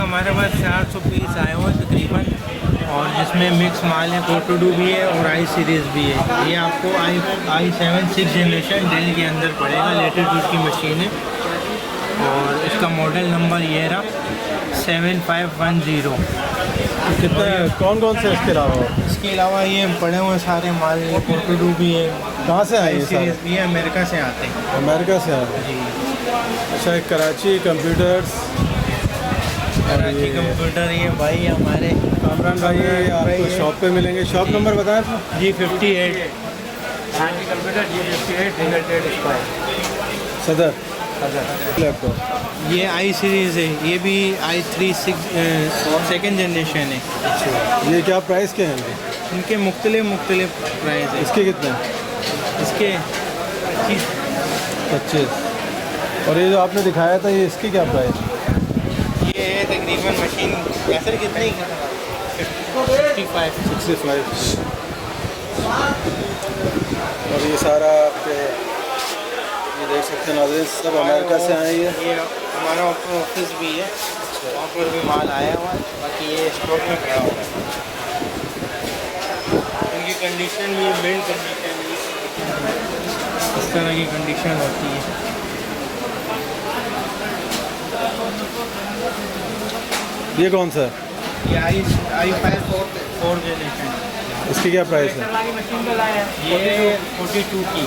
हमारे पास 400 पीस आए हुए हैं तकरीबन, और जिसमें मिक्स माल है, कोटोडू भी है और आई सीरीज़ भी है। ये आपको i7 6 जनरेशन डेल के अंदर पड़ेगा, लेटेस्ट की मशीन है, और इसका मॉडल नंबर ये रहा 7510। कितने कौन कौन से इसके अलावा? इसके अलावा ये पड़े हुए सारे माल, ये कोटोडू भी है। कहाँ से आए आई ये सारे? सीरीज़ भी है, अमेरिका से आते हैं। अमेरिका से आए? जी, अच्छा, एक कराची कंप्यूटर्स, कराची कंप्यूटर, ये भाई हमारे कामरान भाई ये आपको शॉप पे मिलेंगे। शॉप नंबर बताएं अपना। जी 58 कराची कंप्यूटर G58 स्क्वायर सदर लैपटॉप। ये आई सीरीज़ है, ये भी i3 6 सेकेंड जनरेशन है। ये क्या प्राइस के हैं? इनके मुख्तलिफ प्राइस है। इसके कितने हैं? इसके 25। और ये जो आपने दिखाया था, ये इसकी क्या प्राइस? ये है तकरीबन मशीन कैसे कितने 55। 65। और ये सारा आपके, ये देख सकते हैं नाज़रीन, सब अमेरिका से आए हैं। ये हमारा ऑफिस भी है, वहाँ पर भी माल आया हुआ है, बाकी ये स्टॉक में पड़ा हुआ है। इनकी कंडीशन भी बिल्ड कंडीशन भी इस तरह की कंडीशन होती है। ये कौन सा है? ये i5 4 जनरेशन, इसकी क्या प्राइस है? ये 42 की।